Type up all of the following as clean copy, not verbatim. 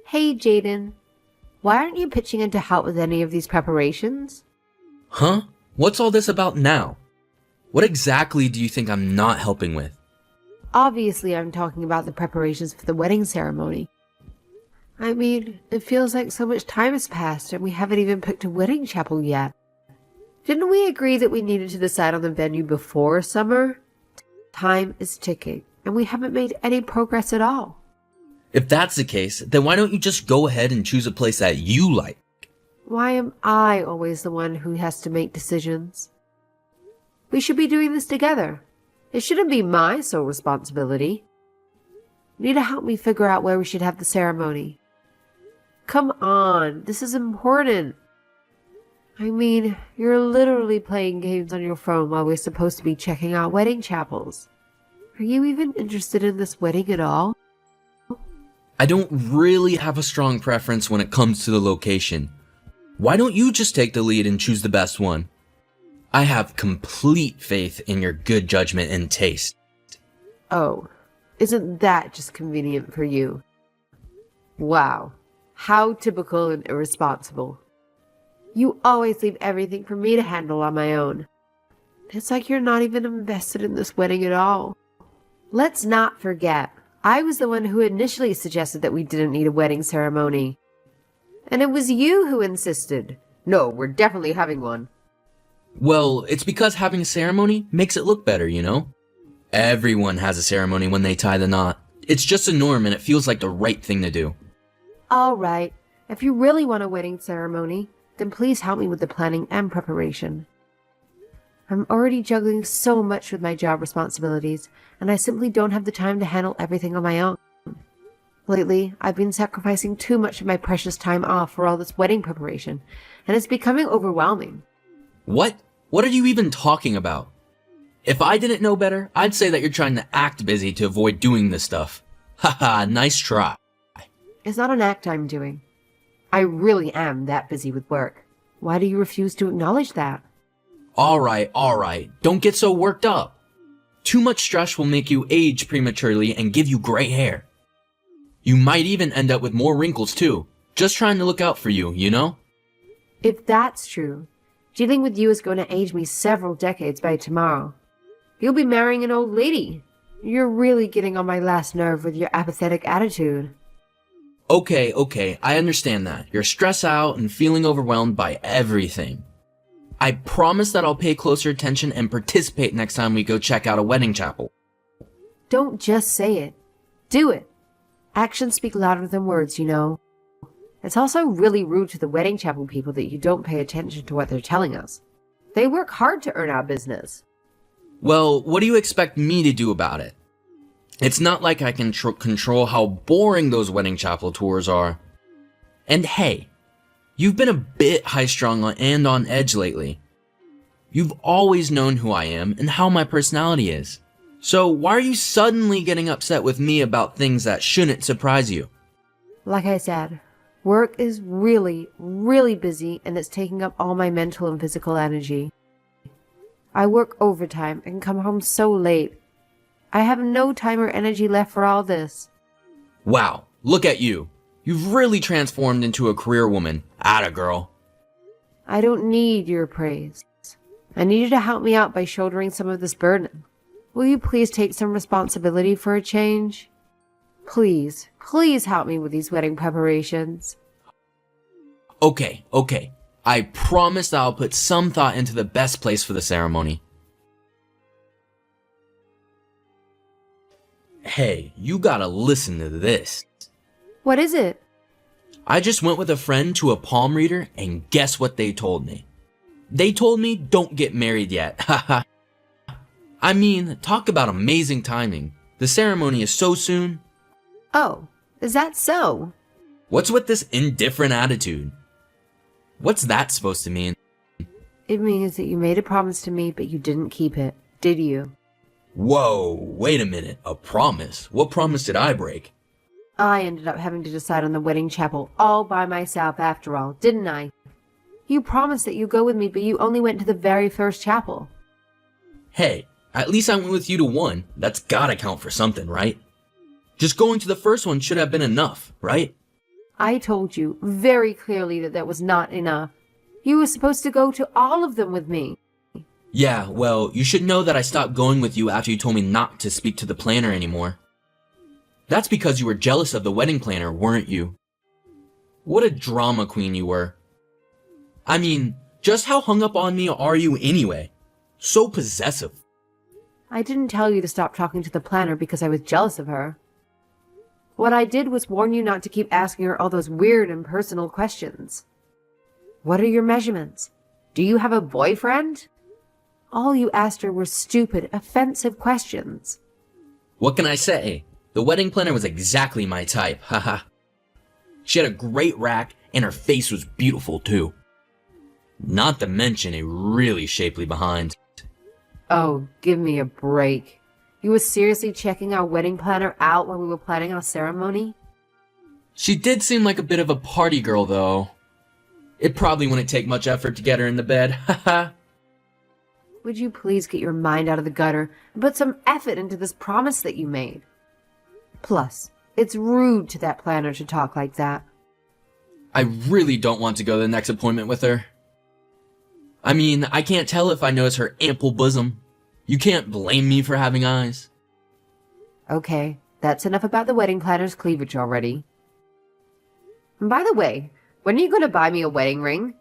Hey, Jaden. Why aren't you pitching in to help with any of these preparations? Huh? What's all this about now? What exactly do you think I'm not helping with? Obviously, I'm talking about the preparations for the wedding ceremony. I mean, it feels like so much time has passed and we haven't even picked a wedding chapel yet. Didn't we agree that we needed to decide on the venue before summer? Time is ticking, and we haven't made any progress at all. If that's the case, then why don't you just go ahead and choose a place that you like? Why am I always the one who has to make decisions? We should be doing this together. It shouldn't be my sole responsibility. You need to help me figure out where we should have the ceremony. Come on, this is important. I mean, you're literally playing games on your phone while we're supposed to be checking out wedding chapels. Are you even interested in this wedding at all? I don't really have a strong preference when it comes to the location. Why don't you just take the lead and choose the best one? I have complete faith in your good judgment and taste. Oh, isn't that just convenient for you? Wow, how typical and irresponsible. You always leave everything for me to handle on my own. It's like you're not even invested in this wedding at all. Let's not forget, I was the one who initially suggested that we didn't need a wedding ceremony. And it was you who insisted. No, we're definitely having one. Well, it's because having a ceremony makes it look better, you know? Everyone has a ceremony when they tie the knot. It's just a norm and it feels like the right thing to do. All right, if you really want a wedding ceremony, then please help me with the planning and preparation. I'm already juggling so much with my job responsibilities, and I simply don't have the time to handle everything on my own. Lately, I've been sacrificing too much of my precious time off for all this wedding preparation, and it's becoming overwhelming. What? What are you even talking about? If I didn't know better, I'd say that you're trying to act busy to avoid doing this stuff. Haha, nice try. It's not an act I'm doing. I really am that busy with work. Why do you refuse to acknowledge that? Alright. Don't get so worked up. Too much stress will make you age prematurely and give you gray hair. You might even end up with more wrinkles too. Just trying to look out for you, you know? If that's true, dealing with you is going to age me several decades by tomorrow. You'll be marrying an old lady. You're really getting on my last nerve with your apathetic attitude. Okay, I understand that. You're stressed out and feeling overwhelmed by everything. I promise that I'll pay closer attention and participate next time we go check out a wedding chapel. Don't just say it. Do it. Actions speak louder than words, you know. It's also really rude to the wedding chapel people that you don't pay attention to what they're telling us. They work hard to earn our business. Well, what do you expect me to do about it? It's not like I can control how boring those wedding chapel tours are. And hey, you've been a bit high-strung and on edge lately. You've always known who I am and how my personality is. So why are you suddenly getting upset with me about things that shouldn't surprise you? Like I said, work is really, really busy and it's taking up all my mental and physical energy. I work overtime and come home so late. I have no time or energy left for all this. Wow, look at you. You've really transformed into a career woman. Atta girl. I don't need your praise. I need you to help me out by shouldering some of this burden. Will you please take some responsibility for a change? Please help me with these wedding preparations. Okay. I promise that I'll put some thought into the best place for the ceremony. Hey, you gotta listen to this. What is it? I just went with a friend to a palm reader and guess what they told me? They told me don't get married yet, haha. I mean, talk about amazing timing. The ceremony is so soon. Oh, is that so? What's with this indifferent attitude? What's that supposed to mean? It means that you made a promise to me, but you didn't keep it, did you? Whoa, wait a minute, a promise? What promise did I break? I ended up having to decide on the wedding chapel all by myself after all, didn't I? You promised that you'd go with me, but you only went to the very first chapel. Hey, at least I went with you to one. That's gotta count for something, right? Just going to the first one should have been enough, right? I told you very clearly that that was not enough. You were supposed to go to all of them with me. Yeah, well, you should know that I stopped going with you after you told me not to speak to the planner anymore. That's because you were jealous of the wedding planner, weren't you? What a drama queen you were. I mean, just how hung up on me are you anyway? So possessive. I didn't tell you to stop talking to the planner because I was jealous of her. What I did was warn you not to keep asking her all those weird and personal questions. What are your measurements? Do you have a boyfriend? All you asked her were stupid, offensive questions. What can I say? The wedding planner was exactly my type, haha. She had a great rack, and her face was beautiful too. Not to mention a really shapely behind. Oh, give me a break. You were seriously checking our wedding planner out while we were planning our ceremony? She did seem like a bit of a party girl, though. It probably wouldn't take much effort to get her in the bed, haha. Would you please get your mind out of the gutter and put some effort into this promise that you made? Plus, it's rude to that planner to talk like that. I really don't want to go to the next appointment with her. I mean, I can't tell if I notice her ample bosom. You can't blame me for having eyes. Okay, that's enough about the wedding planner's cleavage already. And by the way, when are you going to buy me a wedding ring?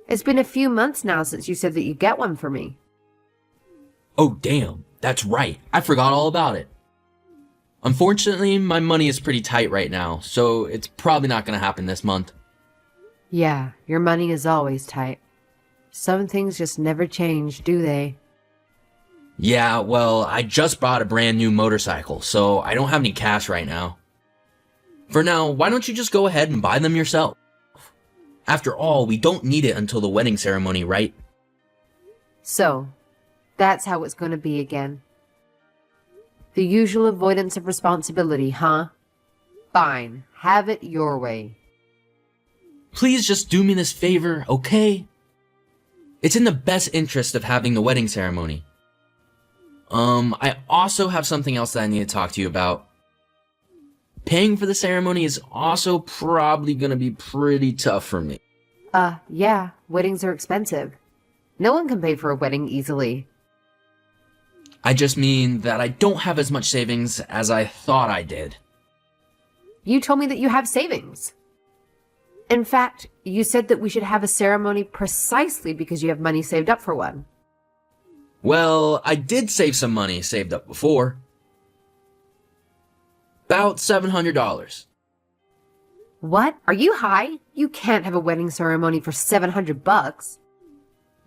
It's been a few months now since you said that you'd get one for me. Oh damn, that's right. I forgot all about it. Unfortunately, my money is pretty tight right now, so it's probably not going to happen this month. Yeah, your money is always tight. Some things just never change, do they? Yeah, well, I just bought a brand new motorcycle, so I don't have any cash right now. For now, why don't you just go ahead and buy them yourself? After all, we don't need it until the wedding ceremony, right? So, that's how it's going to be again. The usual avoidance of responsibility, huh? Fine, have it your way. Please just do me this favor, okay? It's in the best interest of having the wedding ceremony. I also have something else that I need to talk to you about. Paying for the ceremony is also probably gonna be pretty tough for me. Yeah, weddings are expensive. No one can pay for a wedding easily. I just mean that I don't have as much savings as I thought I did. You told me that you have savings. In fact, you said that we should have a ceremony precisely because you have money saved up for one. Well, I did save some money saved up before. About $700. What? Are you high? You can't have a wedding ceremony for $700.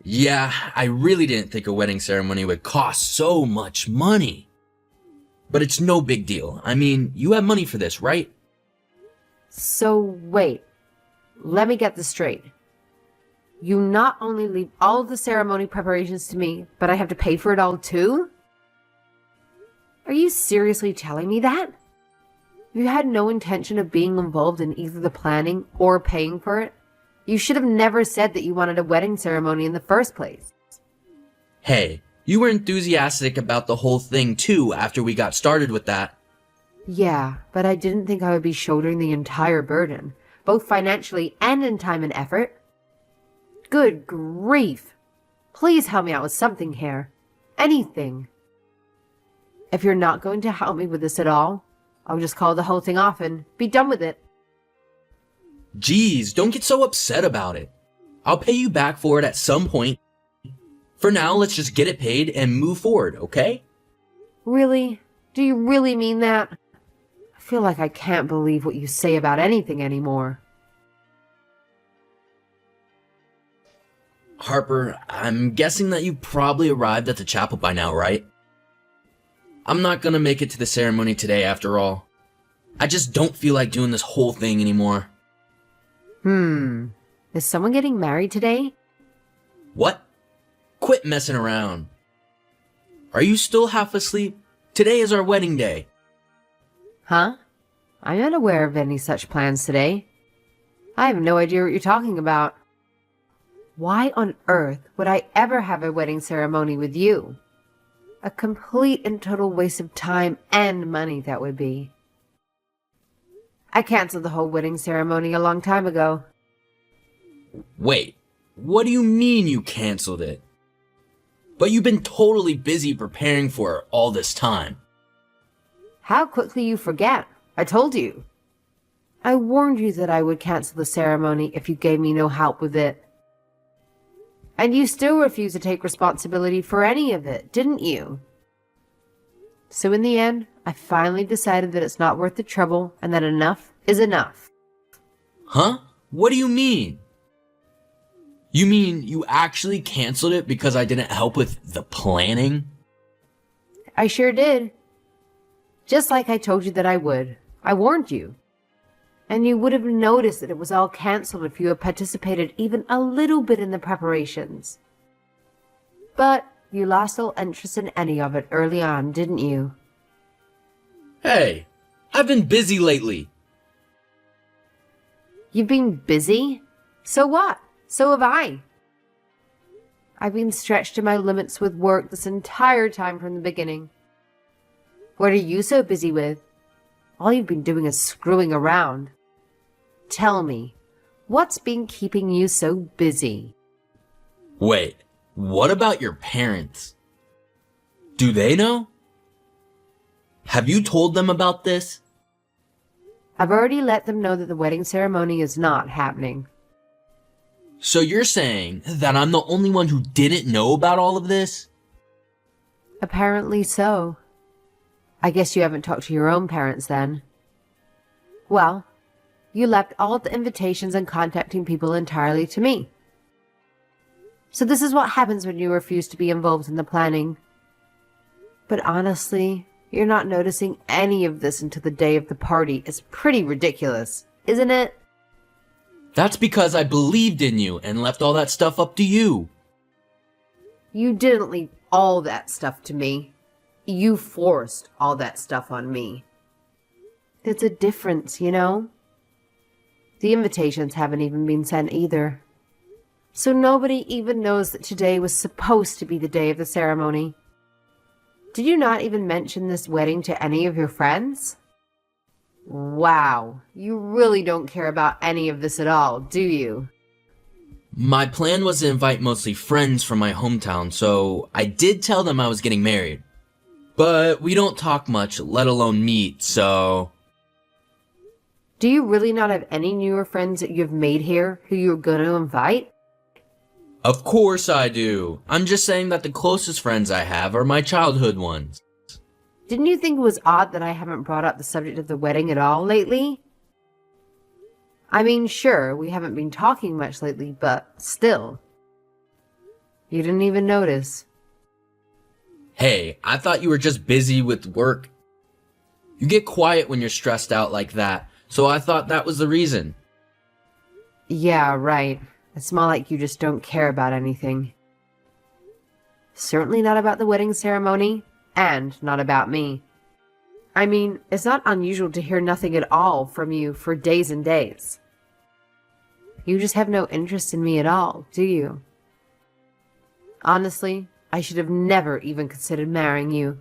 Yeah, I really didn't think a wedding ceremony would cost so much money. But it's no big deal. I mean, you have money for this, right? So wait, let me get this straight. You not only leave all of the ceremony preparations to me, but I have to pay for it all too? Are you seriously telling me that? You had no intention of being involved in either the planning or paying for it? You should have never said that you wanted a wedding ceremony in the first place. Hey, you were enthusiastic about the whole thing too after we got started with that. Yeah, but I didn't think I would be shouldering the entire burden, both financially and in time and effort. Good grief. Please help me out with something here. Anything. If you're not going to help me with this at all, I'll just call the whole thing off and be done with it. Geez, don't get so upset about it. I'll pay you back for it at some point. For now, let's just get it paid and move forward, okay? Really? Do you really mean that? I feel like I can't believe what you say about anything anymore. Harper, I'm guessing that you probably arrived at the chapel by now, right? I'm not gonna make it to the ceremony today after all. I just don't feel like doing this whole thing anymore. Is someone getting married today? What? Quit messing around. Are you still half asleep? Today is our wedding day. Huh? I'm unaware of any such plans today. I have no idea what you're talking about. Why on earth would I ever have a wedding ceremony with you? A complete and total waste of time and money that would be. I canceled the whole wedding ceremony a long time ago. Wait, what do you mean you canceled it? But you've been totally busy preparing for it all this time. How quickly you forget. I told you. I warned you that I would cancel the ceremony if you gave me no help with it. And you still refuse to take responsibility for any of it, didn't you? So in the end, I finally decided that it's not worth the trouble and that enough is enough. Huh? What do you mean? You mean you actually canceled it because I didn't help with the planning? I sure did. Just like I told you that I would. I warned you. And you would have noticed that it was all cancelled if you had participated even a little bit in the preparations. But you lost all interest in any of it early on, didn't you? Hey, I've been busy lately. You've been busy? So what? So have I. I've been stretched to my limits with work this entire time from the beginning. What are you so busy with? All you've been doing is screwing around. Tell me, what's been keeping you so busy? Wait, what about your parents? Do they know? Have you told them about this? I've already let them know that the wedding ceremony is not happening. So you're saying that I'm the only one who didn't know about all of this? Apparently so. I guess you haven't talked to your own parents then. Well, you left all of the invitations and contacting people entirely to me. So this is what happens when you refuse to be involved in the planning. But honestly, you're not noticing any of this until the day of the party. It's pretty ridiculous, isn't it? That's because I believed in you and left all that stuff up to you. You didn't leave all that stuff to me. You forced all that stuff on me. There's a difference, you know? The invitations haven't even been sent either. So nobody even knows that today was supposed to be the day of the ceremony. Did you not even mention this wedding to any of your friends? Wow, you really don't care about any of this at all, do you? My plan was to invite mostly friends from my hometown, so I did tell them I was getting married. But we don't talk much, let alone meet, so... Do you really not have any newer friends that you've made here who you're going to invite? Of course I do. I'm just saying that the closest friends I have are my childhood ones. Didn't you think it was odd that I haven't brought up the subject of the wedding at all lately? I mean, sure, we haven't been talking much lately, but still. You didn't even notice. Hey, I thought you were just busy with work. You get quiet when you're stressed out like that, so I thought that was the reason. Yeah, right. It's more like you just don't care about anything. Certainly not about the wedding ceremony, and not about me. I mean, it's not unusual to hear nothing at all from you for days and days. You just have no interest in me at all, do you? Honestly, I should have never even considered marrying you.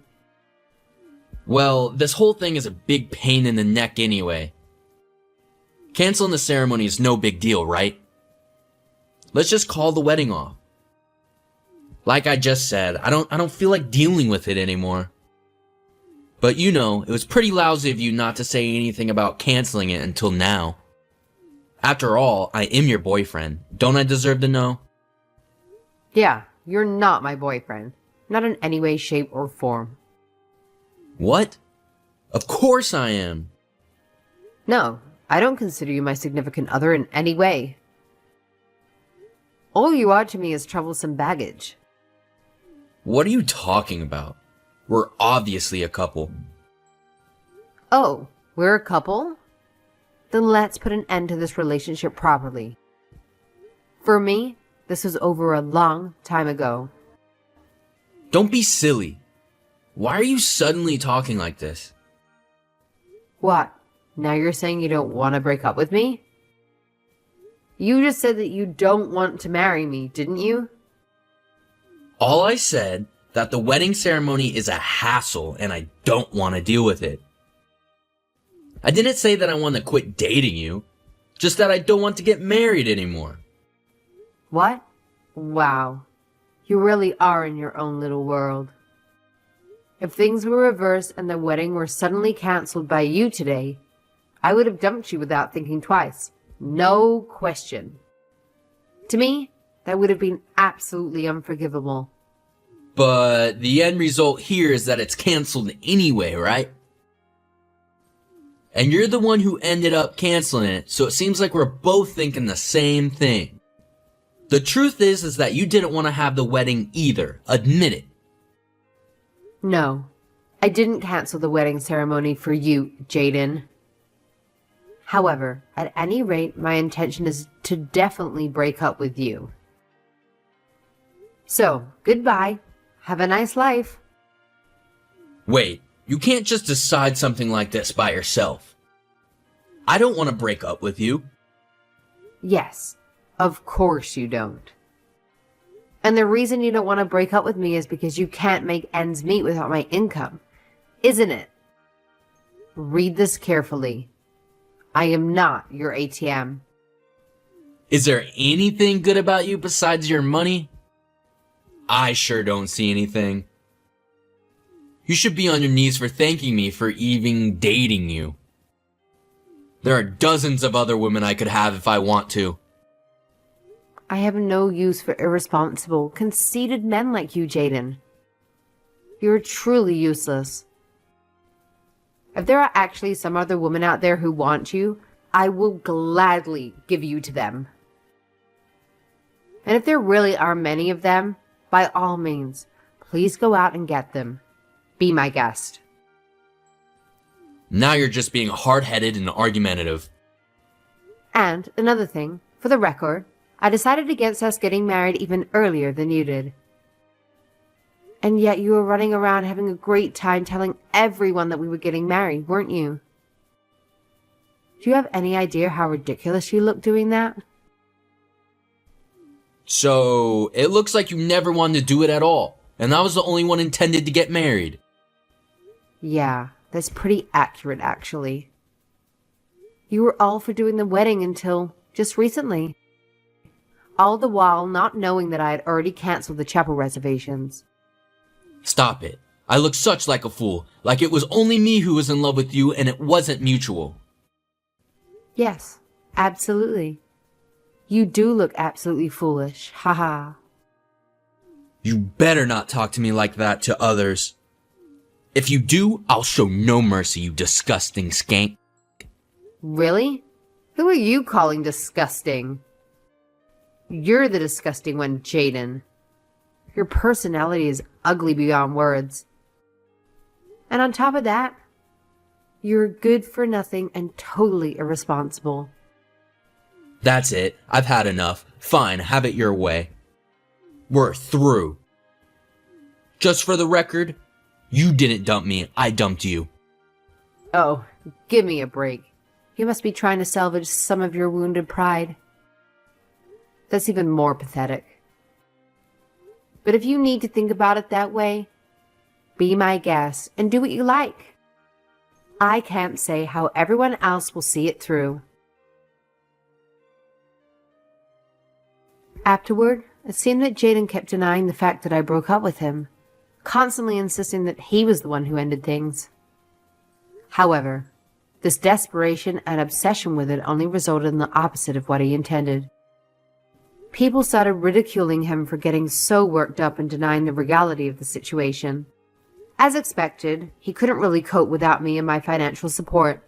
Well, this whole thing is a big pain in the neck anyway. Canceling the ceremony is no big deal, right? Let's just call the wedding off. Like I just said, I don't feel like dealing with it anymore. But you know, it was pretty lousy of you not to say anything about canceling it until now. After all, I am your boyfriend. Don't I deserve to know? Yeah, you're not my boyfriend. Not in any way, shape, or form. What? Of course I am. No, I don't consider you my significant other in any way. All you are to me is troublesome baggage. What are you talking about? We're obviously a couple. Oh, we're a couple? Then let's put an end to this relationship properly. For me, this was over a long time ago. Don't be silly. Why are you suddenly talking like this? What? Now you're saying you don't want to break up with me? You just said that you don't want to marry me, didn't you? All I said that the wedding ceremony is a hassle and I don't want to deal with it. I didn't say that I want to quit dating you, just that I don't want to get married anymore. What? Wow. You really are in your own little world. If things were reversed and the wedding were suddenly cancelled by you today, I would have dumped you without thinking twice. No question. To me, that would have been absolutely unforgivable. But the end result here is that it's canceled anyway, right? And you're the one who ended up canceling it, so it seems like we're both thinking the same thing. The truth is that you didn't want to have the wedding either. Admit it. No, I didn't cancel the wedding ceremony for you, Jaden. However, at any rate, my intention is to definitely break up with you. So, goodbye. Have a nice life. Wait, you can't just decide something like this by yourself. I don't want to break up with you. Yes, of course you don't. And the reason you don't want to break up with me is because you can't make ends meet without my income, isn't it? Read this carefully. I am not your ATM. Is there anything good about you besides your money? I sure don't see anything. You should be on your knees for thanking me for even dating you. There are dozens of other women I could have if I want to. I have no use for irresponsible, conceited men like you, Jaden. You're truly useless. If there are actually some other women out there who want you, I will gladly give you to them. And if there really are many of them, by all means, please go out and get them. Be my guest. Now you're just being hard-headed and argumentative. And another thing, for the record, I decided against us getting married even earlier than you did. And yet you were running around having a great time telling everyone that we were getting married, weren't you? Do you have any idea how ridiculous you look doing that? So, it looks like you never wanted to do it at all, and I was the only one intended to get married. Yeah, that's pretty accurate, actually. You were all for doing the wedding until just recently. All the while not knowing that I had already canceled the chapel reservations. Stop it. I look such like a fool, like it was only me who was in love with you and it wasn't mutual. Yes, absolutely. You do look absolutely foolish, haha. You better not talk to me like that to others. If you do, I'll show no mercy, you disgusting skank. Really? Who are you calling disgusting? You're the disgusting one, Jaden. Your personality is ugly beyond words. And on top of that, you're good for nothing and totally irresponsible. That's it. I've had enough. Fine, have it your way. We're through. Just for the record, you didn't dump me, I dumped you. Oh, give me a break. You must be trying to salvage some of your wounded pride. That's even more pathetic. But if you need to think about it that way, be my guest and do what you like. I can't say how everyone else will see it through. Afterward, it seemed that Jaden kept denying the fact that I broke up with him, constantly insisting that he was the one who ended things. However, this desperation and obsession with it only resulted in the opposite of what he intended. People started ridiculing him for getting so worked up and denying the reality of the situation. As expected, he couldn't really cope without me and my financial support.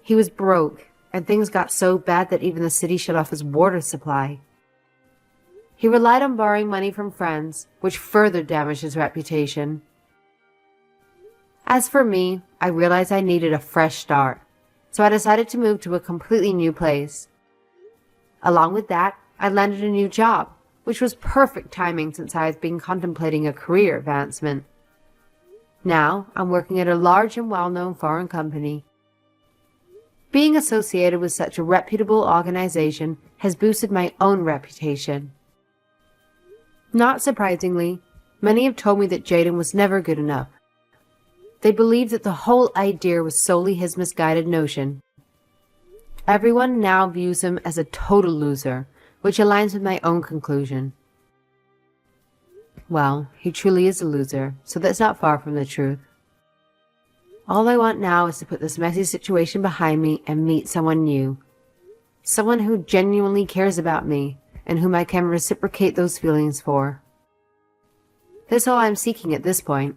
He was broke, and things got so bad that even the city shut off his water supply. He relied on borrowing money from friends, which further damaged his reputation. As for me, I realized I needed a fresh start, so I decided to move to a completely new place. Along with that, I landed a new job, which was perfect timing since I had been contemplating a career advancement. Now, I'm working at a large and well-known foreign company. Being associated with such a reputable organization has boosted my own reputation. Not surprisingly, many have told me that Jaden was never good enough. They believed that the whole idea was solely his misguided notion. Everyone now views him as a total loser, which aligns with my own conclusion. Well, he truly is a loser, so that's not far from the truth. All I want now is to put this messy situation behind me and meet someone new. Someone who genuinely cares about me, and whom I can reciprocate those feelings for. That's all I'm seeking at this point.